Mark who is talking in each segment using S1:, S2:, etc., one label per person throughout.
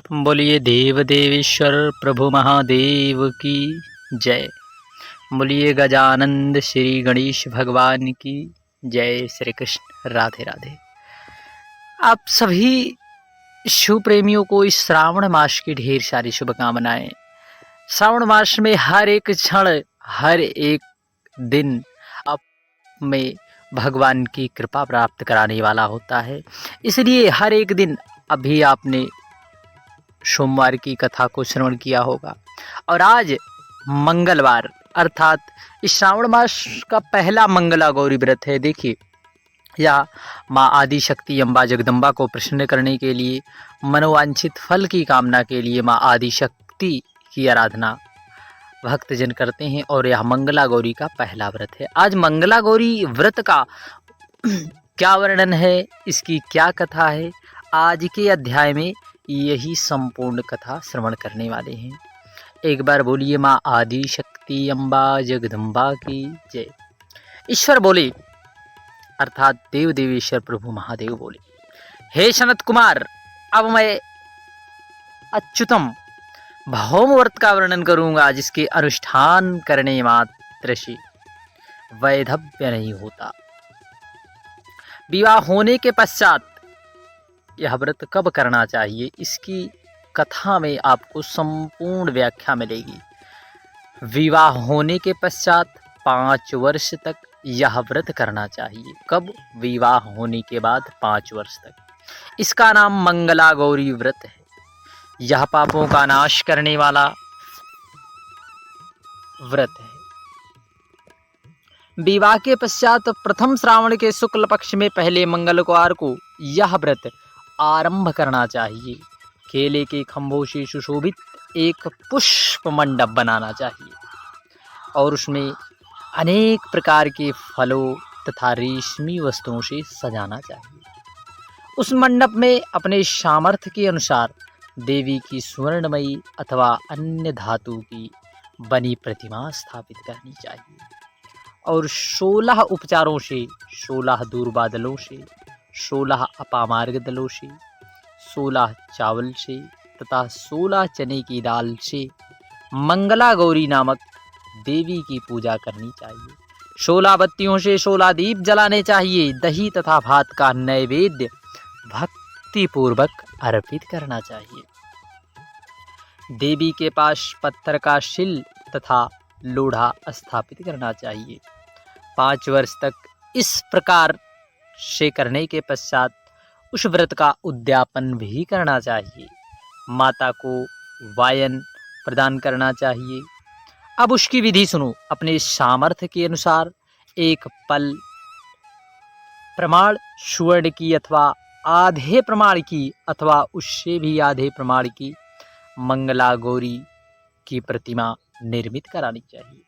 S1: बोलिए देव देवेश्वर प्रभु महादेव की जय। बोलिए गजानंद श्री गणेश भगवान की जय। श्री कृष्ण राधे राधे। आप सभी शिव प्रेमियों को इस श्रावण मास की ढेर सारी शुभकामनाएं। श्रावण मास में हर एक क्षण हर एक दिन आप में भगवान की कृपा प्राप्त कराने वाला होता है। इसलिए हर एक दिन अभी आपने सोमवार की कथा को श्रवण किया होगा और आज मंगलवार अर्थात इस श्रावण मास का पहला मंगला गौरी व्रत है। देखिए, यह माँ आदि शक्ति अम्बा जगदम्बा को प्रसन्न करने के लिए, मनोवांछित फल की कामना के लिए माँ आदि शक्ति की आराधना भक्तजन करते हैं और यह मंगला गौरी का पहला व्रत है। आज मंगला गौरी व्रत का क्या वर्णन है, इसकी क्या कथा है, आज के अध्याय में यही संपूर्ण कथा श्रवण करने वाले हैं। एक बार बोलिए माँ आदि शक्ति अम्बा जगदम्बा की जय। ईश्वर बोले अर्थात देव देवेश्वर प्रभु महादेव बोले, हे सनत कुमार, अब मैं अच्युतम भौम व्रत का वर्णन करूंगा जिसके अनुष्ठान करने मात्र से वैधव्य नहीं होता। विवाह होने के पश्चात यह व्रत कब करना चाहिए, इसकी कथा में आपको संपूर्ण व्याख्या मिलेगी। विवाह होने के पश्चात 5 वर्ष तक यह व्रत करना चाहिए। कब? विवाह होने के बाद 5 वर्ष तक। इसका नाम मंगला गौरी व्रत है। यह पापों का नाश करने वाला व्रत है। विवाह के पश्चात प्रथम श्रावण के शुक्ल पक्ष में पहले मंगलवार को यह व्रत आरंभ करना चाहिए। केले के खंभों से सुशोभित एक पुष्प मंडप बनाना चाहिए और उसमें अनेक प्रकार के फलों तथा रेशमी वस्तुओं से सजाना चाहिए। उस मंडप में अपने सामर्थ्य के अनुसार देवी की स्वर्णमयी अथवा अन्य धातु की बनी प्रतिमा स्थापित करनी चाहिए और 16 उपचारों से, 16 दूर्वा दलों से, 16 अपामार्ग दलों से, 16 चावल से तथा 16 चने की दाल से मंगला गौरी नामक देवी की पूजा करनी चाहिए। 16 बत्तियों से 16 दीप जलाने चाहिए। दही तथा भात का नैवेद्य भक्ति पूर्वक अर्पित करना चाहिए। देवी के पास पत्थर का शिल तथा लोढ़ा स्थापित करना चाहिए। 5 वर्ष तक इस प्रकार से करने के पश्चात उस व्रत का उद्यापन भी करना चाहिए। माता को वायन प्रदान करना चाहिए। अब उसकी विधि सुनो। अपने सामर्थ्य के अनुसार एक पल प्रमाण स्वर्ण की अथवा आधे प्रमाण की अथवा उससे भी आधे प्रमाण की मंगला गौरी की प्रतिमा निर्मित करानी चाहिए।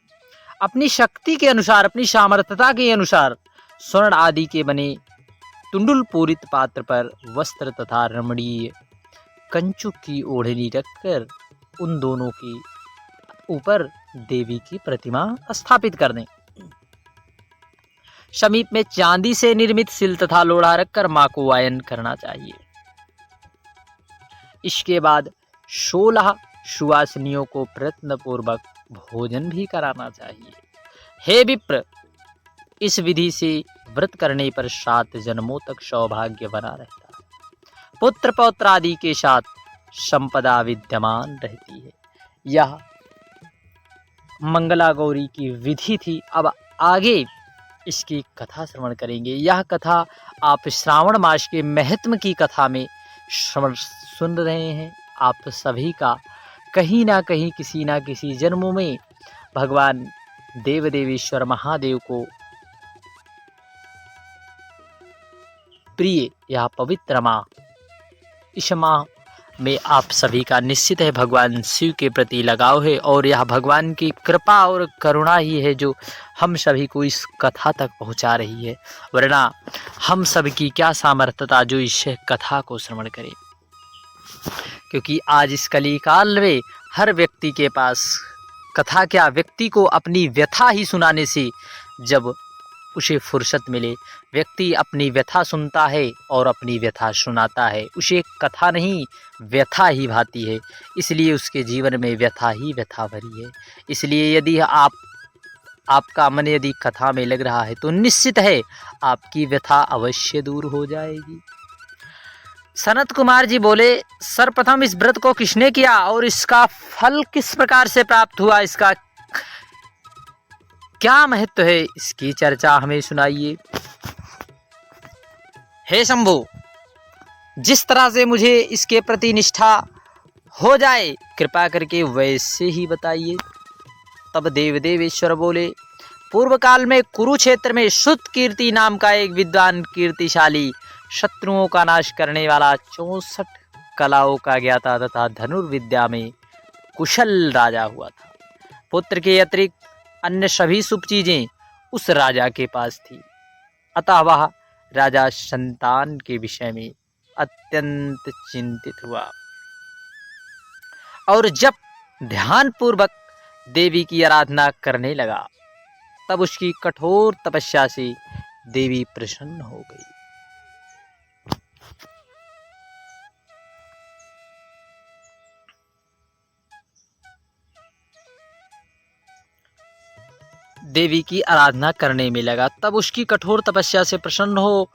S1: अपनी शक्ति के अनुसार, अपनी सामर्थ्यता के अनुसार स्वर्ण आदि के बने तुंडुल पूरित पात्र पर वस्त्र तथा रमणीय कंचुक की ओढ़नी रखकर उन दोनों के ऊपर देवी की प्रतिमा स्थापित कर दें। समीप में चांदी से निर्मित सिल तथा लोढ़ा रखकर मां को वायन करना चाहिए। इसके बाद 16 सुवासिनियों को प्रयत्न पूर्वक भोजन भी कराना चाहिए। हे विप्र, इस विधि से व्रत करने पर 7 जन्मों तक सौभाग्य बना रहता है। पुत्र पौत्र आदि के साथ संपदा विद्यमान रहती है। यह मंगला गौरी की विधि थी। अब आगे इसकी कथा श्रवण करेंगे। यह कथा आप श्रावण मास के महत्व की कथा में सुन रहे हैं। आप सभी का कहीं ना कहीं किसी ना किसी जन्मों में भगवान देव देवेश्वर महादेव को प्रिय या पवित्र माँ, इस माँ में आप सभी का निश्चित है भगवान शिव के प्रति लगाव है और यह भगवान की कृपा और करुणा ही है जो हम सभी को इस कथा तक पहुंचा रही है। वरना हम सब की क्या सामर्थ्यता जो इस कथा को श्रवण करे, क्योंकि आज इस कली काल में हर व्यक्ति के पास कथा क्या, व्यक्ति को अपनी व्यथा ही सुनाने से जब उसे फुर्सत मिले। व्यक्ति अपनी व्यथा सुनता है और अपनी व्यथा सुनाता है। उसे कथा नहीं व्यथा ही भाती है, इसलिए उसके जीवन में व्यथा ही व्यथा भरी है। इसलिए यदि आपका मन यदि कथा में लग रहा है तो निश्चित है आपकी व्यथा अवश्य दूर हो जाएगी। सनत कुमार जी बोले, सर्वप्रथम इस व्रत को किसने किया और इसका फल किस प्रकार से प्राप्त हुआ, इसका क्या महत्व है, इसकी चर्चा हमें सुनाइए। हे शंभु, जिस तरह से मुझे इसके प्रति निष्ठा हो जाए कृपा करके वैसे ही बताइए। तब देवदेवेश्वर बोले, पूर्व काल में कुरुक्षेत्र में श्रुत कीर्ति नाम का एक विद्वान कीर्तिशाली शत्रुओं का नाश करने वाला 64 कलाओं का ज्ञाता तथा धनुर्विद्या में कुशल राजा हुआ था। पुत्र के अतिरिक्त अन्य सभी शुभ चीजें उस राजा के पास थी, अतः वह राजा संतान के विषय में अत्यंत चिंतित हुआ और जब ध्यान पूर्वक देवी की आराधना करने लगा तब उसकी कठोर तपस्या से देवी प्रसन्न हो गई। देवी की आराधना करने में लगा तब उसकी कठोर तपस्या से प्रसन्न हो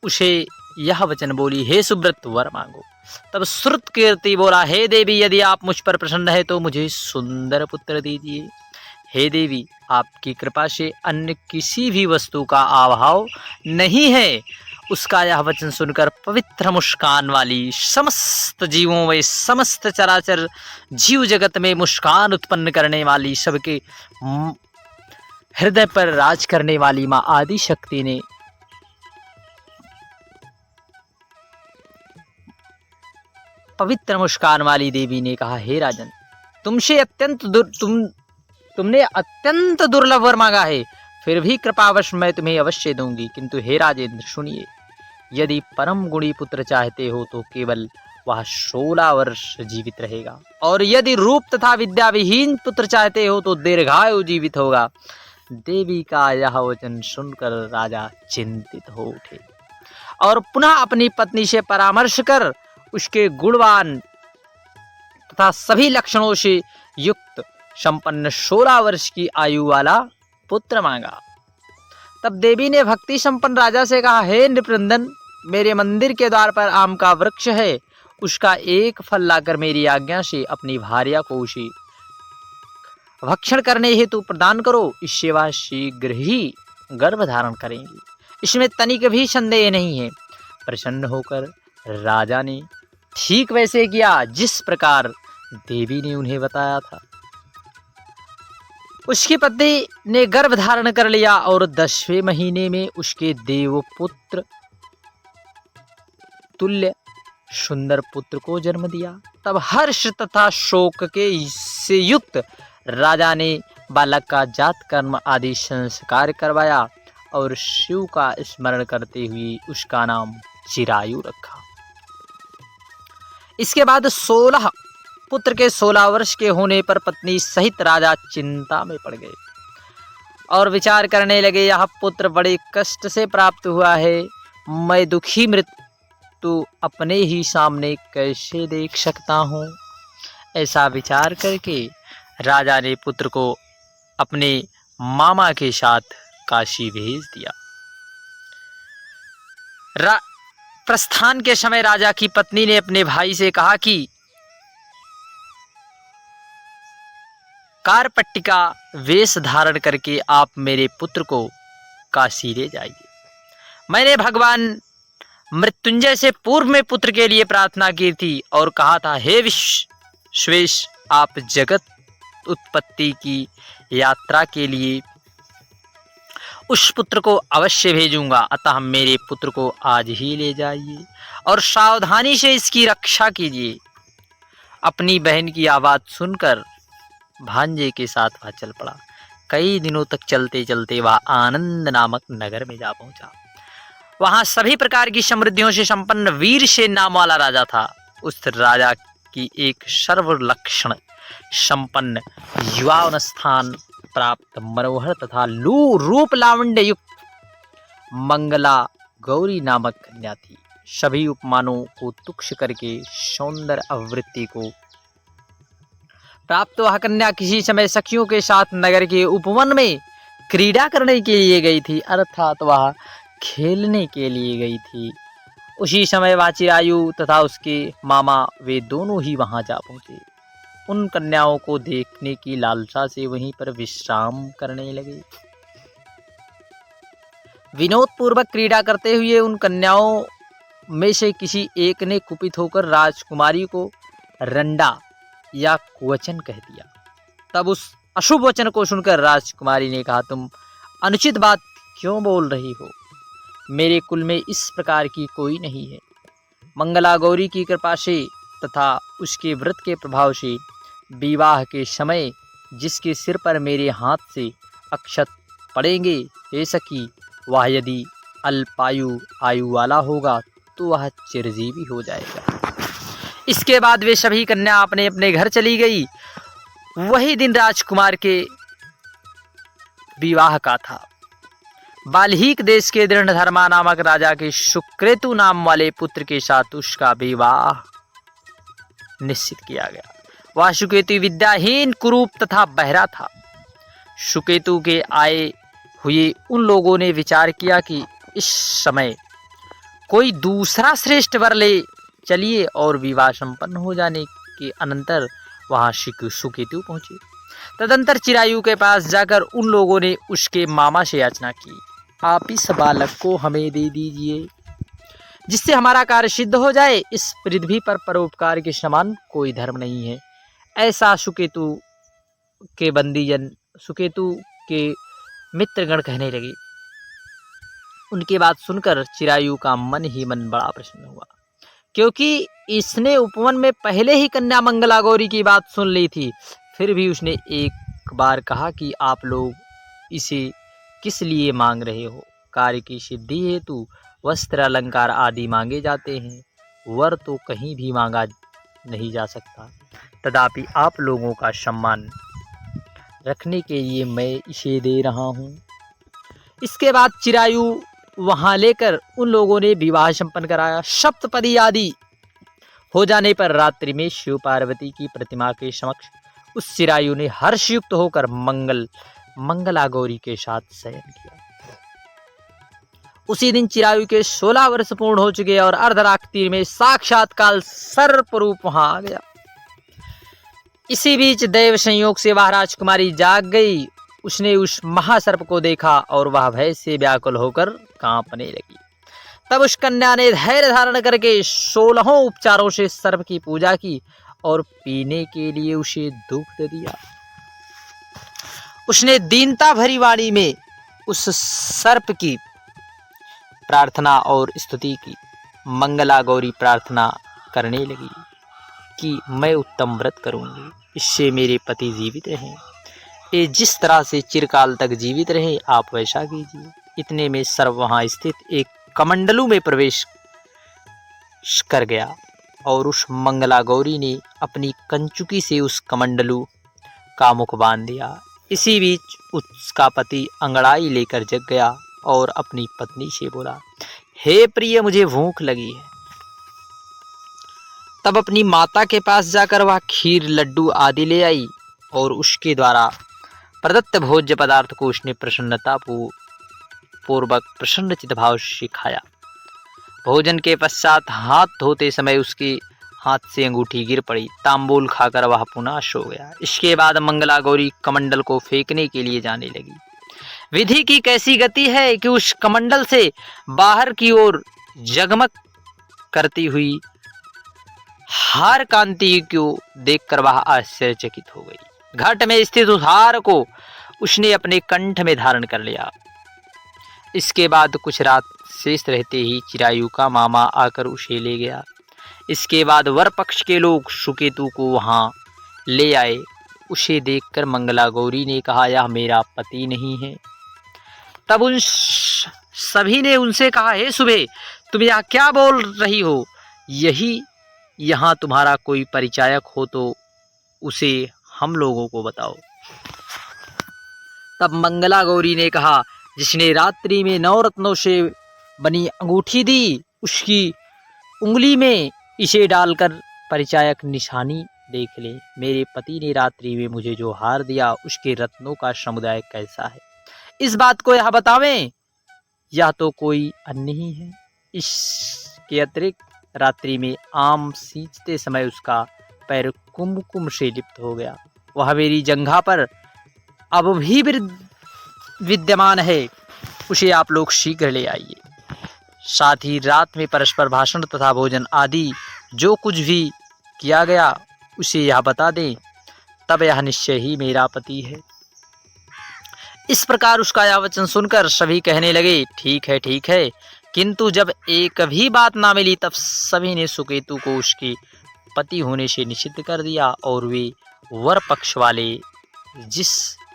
S1: उसे यह वचन बोली, हे सुब्रत वर मांगो। तब श्रुत कीर्ति बोला, हे देवी, यदि आप मुझ पर प्रसन्न है तो मुझे सुंदर पुत्र दीजिए। हे देवी, आपकी कृपा से अन्य किसी भी वस्तु का अभाव नहीं है। उसका यह वचन सुनकर पवित्र मुस्कान वाली समस्त जीवों में समस्त चराचर जीव जगत में मुस्कान उत्पन्न करने वाली सबके हृदय पर राज करने वाली माँ आदि शक्ति ने पवित्र मुस्कान वाली देवी ने कहा, हे राजन, तुमने अत्यंत दुर्लभ वर मांगा है, फिर भी कृपावश मैं तुम्हें अवश्य दूंगी। किंतु हे राजेंद्र सुनिए, यदि परम गुणी पुत्र चाहते हो तो केवल वह 16 वर्ष जीवित रहेगा, और यदि रूप तथा विद्या विहीन पुत्र चाहते हो तो दीर्घायु जीवित होगा। देवी का यह वचन सुनकर राजा चिंतित हो उठे और पुनः अपनी पत्नी से परामर्श कर उसके गुणवान तथा सभी लक्षणों से युक्त संपन्न 16 वर्ष की आयु वाला पुत्र मांगा। तब देवी ने भक्ति संपन्न राजा से कहा, हे नृपनंदन, मेरे मंदिर के द्वार पर आम का वृक्ष है, उसका एक फल लाकर मेरी आज्ञा से अपनी भार्या को उसे भक्षण करने हेतु प्रदान करो। इससे वह शीघ्र ही गर्भ धारण करेंगी, इसमें तनिक भी संदेह नहीं है। प्रसन्न होकर राजा ने ठीक वैसे किया जिस प्रकार देवी ने उन्हें बताया था। उसकी पत्नी ने गर्भ धारण कर लिया और 10वें महीने में उसके देवपुत्र तुल्य सुंदर पुत्र को जन्म दिया। तब हर्ष तथा शोक के से युक्त राजा ने बालक का जात कर्म आदि संस्कार करवाया और शिव का स्मरण करते हुए उसका नाम चिरायु रखा। इसके बाद 16 पुत्र के 16 वर्ष के होने पर पत्नी सहित राजा चिंता में पड़ गए और विचार करने लगे, यह पुत्र बड़े कष्ट से प्राप्त हुआ है, मैं दुखी मृत्यु अपने ही सामने कैसे देख सकता हूँ। ऐसा विचार करके राजा ने पुत्र को अपने मामा के साथ काशी भेज दिया। प्रस्थान के समय राजा की पत्नी ने अपने भाई से कहा कि कारपट्टिका वेश धारण करके आप मेरे पुत्र को काशी ले जाइए। मैंने भगवान मृत्युंजय से पूर्व में पुत्र के लिए प्रार्थना की थी और कहा था, हे विश्वेश, आप जगत उत्पत्ति की यात्रा के लिए उस पुत्र को अवश्य भेजूंगा, अतः मेरे पुत्र को आज ही ले जाइए और सावधानी से इसकी रक्षा कीजिए। अपनी बहन की आवाज सुनकर भांजे के साथ वह चल पड़ा। कई दिनों तक चलते चलते वह आनंद नामक नगर में जा पहुंचा। वहां सभी प्रकार की समृद्धियों से संपन्न वीरसेन नाम वाला राजा था। उस राजा की एक सर्वलक्षण संपन्न युवान स्थान प्राप्त मनोहर तथा रूप लावण्य युक्त मंगला गौरी नामक कन्या थी। सभी उपमानों को तुक्ष करके सौंदर्य आवृत्ति को प्राप्त वह कन्या किसी समय सखियों के साथ नगर के उपवन में क्रीड़ा करने के लिए गई थी, अर्थात वह खेलने के लिए गई थी। उसी समय वह चिरायु तथा उसके मामा वे दोनों ही वहां जा पहुंचे। उन कन्याओं को देखने की लालसा से वहीं पर विश्राम करने लगे। विनोद पूर्वक क्रीड़ा करते हुए उन कन्याओं में से किसी एक ने कुपित होकर राजकुमारी को रंडा या कुवचन कह दिया। तब उस अशुभ वचन को सुनकर राजकुमारी ने कहा, तुम अनुचित बात क्यों बोल रही हो? मेरे कुल में इस प्रकार की कोई नहीं है। मंगला गौरी की कृपा से तथा उसके व्रत के प्रभाव से विवाह के समय जिसके सिर पर मेरे हाथ से अक्षत पड़ेंगे, हे सखी, वह यदि अल्पायु आयु वाला होगा तो वह चिरजीवी हो जाएगा। इसके बाद वे सभी कन्या अपने अपने घर चली गई। वही दिन राजकुमार के विवाह का था। बाल्हीक देश के दृढ़धर्मा नामक राजा के सुक्रेतु नाम वाले पुत्र के साथ उसका विवाह निश्चित किया गया। वह सुकेतु विद्याहीन, कुरूप तथा बहरा था। सुकेतु के आए हुए उन लोगों ने विचार किया कि इस समय कोई दूसरा श्रेष्ठ वर ले चलिए, और विवाह संपन्न हो जाने के अनंतर वहां सुकेतु पहुंचे। तदंतर चिरायु के पास जाकर उन लोगों ने उसके मामा से याचना की, आप इस बालक को हमें दे दीजिए जिससे हमारा कार्य सिद्ध हो जाए। इस पृथ्वी पर परोपकार के समान कोई धर्म नहीं है। ऐसा सुकेतु के बंदीजन, सुकेतु के मित्रगण कहने लगे। उनकी बात सुनकर चिरायु का मन ही मन बड़ा प्रसन्न हुआ, क्योंकि इसने उपवन में पहले ही कन्या मंगला गौरी की बात सुन ली थी। फिर भी उसने एक बार कहा कि आप लोग इसे किस लिए मांग रहे हो? कार्य की सिद्धि हेतु वस्त्र अलंकार आदि मांगे जाते हैं, वर तो कहीं भी मांगा नहीं जा सकता। तथापि आप लोगों का सम्मान रखने के लिए मैं इसे दे रहा हूँ। इसके बाद चिरायु वहां लेकर उन लोगों ने विवाह संपन्न कराया। सप्तपदी आदि हो जाने पर रात्रि में शिव पार्वती की प्रतिमा के समक्ष उस चिरायु ने हर्षयुक्त होकर मंगला गौरी के साथ शयन किया। उसी दिन चिरायु के 16 वर्ष पूर्ण हो चुके और अर्धरात्रि में साक्षात काल सर्प रूप वहां आ गया। इसी बीच दैव संयोग से वह राजकुमारी जाग गई। उसने उस महासर्प को देखा और वह भय से व्याकुल होकर कांपने लगी। तब उस कन्या ने धैर्य धारण करके 16 उपचारों से सर्प की पूजा की और पीने के लिए उसे दुग्ध दिया। उसने दीनता भरी वाणी में उस सर्प की प्रार्थना और स्तुति की। मंगला गौरी प्रार्थना करने लगी कि मैं उत्तम व्रत करूंगी, इससे मेरे पति जीवित रहें। ये जिस तरह से चिरकाल तक जीवित रहे आप वैसा कीजिए। इतने में सर्प वहां स्थित एक कमंडलू में प्रवेश कर गया और उस मंगला गौरी ने अपनी कंचुकी से उस कमंडलू का मुख बांध दिया। इसी बीच उसका पति अंगड़ाई लेकर जग गया और अपनी पत्नी से बोला, हे प्रिय, मुझे भूख लगी है। तब अपनी माता के पास जाकर वह खीर, लड्डू आदि ले आई और उसके द्वारा प्रदत्त भोज्य पदार्थ को उसने प्रसन्नता पूर्वक प्रसन्न चित्त भाव से खाया। भोजन के पश्चात हाथ धोते समय उसके हाथ से अंगूठी गिर पड़ी। तांबूल खाकर वह पुनः सो गया। इसके बाद मंगला गौरी कमंडल को फेंकने के लिए जाने लगी। विधि की कैसी गति है कि उस कमंडल से बाहर की ओर जगमग करती हुई हार कांति को देखकर वह आश्चर्यचकित हो गई। घट में स्थित उस हार को उसने अपने कंठ में धारण कर लिया। इसके बाद कुछ रात शेष रहते ही चिरायु का मामा आकर उसे ले गया। इसके बाद वर पक्ष के लोग सुकेतु को वहां ले आए। उसे देखकर मंगला गौरी ने कहा, यह मेरा पति नहीं है। तब उन सभी ने उनसे कहा, हे सुबह, तुम यह क्या बोल रही हो? यही यहाँ तुम्हारा कोई परिचायक हो तो उसे हम लोगों को बताओ। तब मंगला गौरी ने कहा, जिसने रात्रि में 9 रत्नों से बनी अंगूठी दी, उसकी उंगली में इसे डालकर परिचायक निशानी देख ले। मेरे पति ने रात्रि में मुझे जो हार दिया, उसके रत्नों का समुदाय कैसा है, इस बात को यह बतावें। यह तो कोई अन्य ही है। इसके अतिरिक्त रात्रि में आम सींचते समय उसका पैर कुमकुम से लिप्त हो गया। वह मेरी जंघा पर अब भी विद्यमान है। उसे आप लोग शीघ्र ले आइए। साथ ही रात में परस्पर भाषण तथा भोजन आदि जो कुछ भी किया गया, उसे यह बता दें, तब यह निश्चय ही मेरा पति है। इस प्रकार उसका यह वचन सुनकर सभी कहने लगे, ठीक है। किंतु जब एक भी बात ना मिली, तब सभी ने सुकेतु को उसके पति होने से निषिद्ध कर दिया और वे वर पक्ष वाले जिस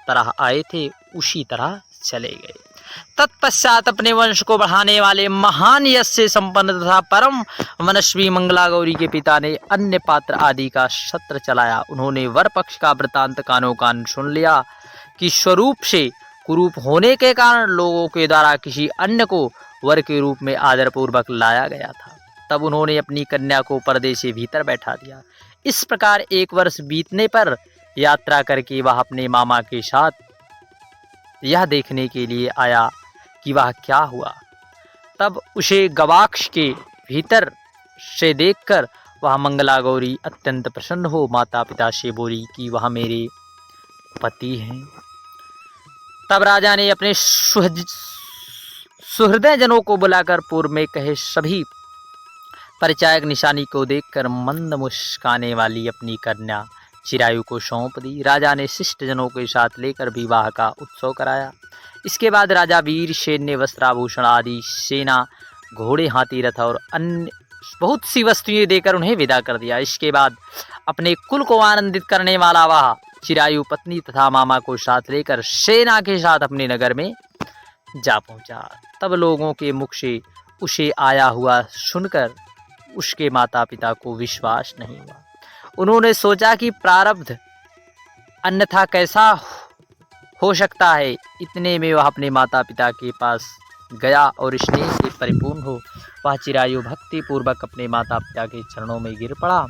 S1: तरह आए थे उसी तरह चले गए। तत्पश्चात अपने वंश को बढ़ाने वाले महान यश से संपन्न तथा परम मनस्वी मंगला गौरी के पिता ने अन्य पात्र आदि का सत्र चलाया। उन्होंने वर पक्ष का वृतांत कानो कान सुन लिया कि स्वरूप से कुरूप होने के कारण लोगों के द्वारा किसी अन्य को वर के रूप में आदरपूर्वक लाया गया था। तब उन्होंने अपनी कन्या को पर्दे से भीतर बैठा दिया। इस प्रकार 1 वर्ष बीतने पर यात्रा करके वह अपने मामा के साथ यह देखने के लिए आया कि वह क्या हुआ। तब उसे गवाक्ष के भीतर से देखकर वह मंगला गौरी अत्यंत प्रसन्न हो माता पिता से बोली कि वह मेरे पति हैं। तब राजा ने अपने सुहृदय जनों को बुलाकर पूर्व में कहे सभी परिचायक निशानी को देखकर मंद मुस्काने वाली अपनी कन्या चिरायु को सौंप दी। राजा ने शिष्ट जनों के साथ लेकर विवाह का उत्सव कराया। इसके बाद राजा वीर सैन्य वस्त्राभूषण आदि सेना, घोड़े, हाथी, रथ और अन्य बहुत सी वस्तुएं देकर उन्हें विदा कर दिया। इसके बाद अपने कुल को आनंदित करने वाला वह चिरायु पत्नी तथा मामा को साथ लेकर सेना के साथ अपने नगर में जा पहुंचा। तब लोगों के मुख से उसे आया हुआ सुनकर उसके माता पिता को विश्वास नहीं हुआ। उन्होंने सोचा कि प्रारब्ध अन्यथा कैसा हो सकता है। इतने में वह अपने माता पिता के पास गया और स्नेह से परिपूर्ण हो वह चिरायु भक्ति पूर्वक अपने माता पिता के चरणों में गिर पड़ा।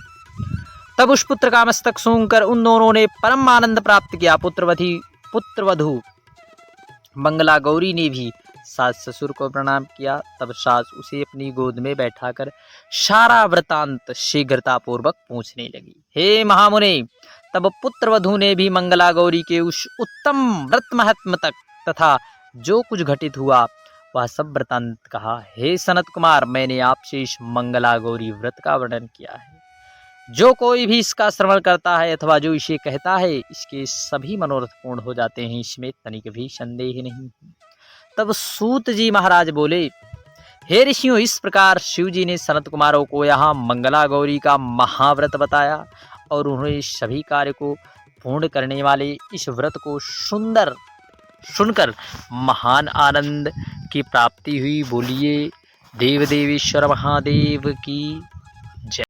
S1: तब उस पुत्र का मस्तक सूंघकर उन दोनों ने परम आनंद प्राप्त किया। पुत्रवधू मंगला गौरी ने भी सास ससुर को प्रणाम किया। तब सास उसे अपनी गोद में बैठाकर सारा वृतांत शीघ्रता पूर्वक पूछने लगी। हे महामुने, तब पुत्रवधू ने भी मंगला गौरी के उस उत्तम व्रत महत्म तक तथा जो कुछ घटित हुआ वह सब वृतांत कहा। हे सनत कुमार, मैंने आपसे इस मंगला गौरी व्रत का वर्णन किया है। जो कोई भी इसका श्रवण करता है अथवा जो इसे कहता है, इसके सभी मनोरथ पूर्ण हो जाते हैं, इसमें तनिक भी संदेह नहीं। तब सूत जी महाराज बोले, हे ऋषियों, इस प्रकार शिव जी ने सनत कुमारों को यहाँ मंगला गौरी का महाव्रत बताया और उन्हें सभी कार्य को पूर्ण करने वाले इस व्रत को सुनकर महान आनंद की प्राप्ति हुई। बोलिए देव देवेश्वर महादेव की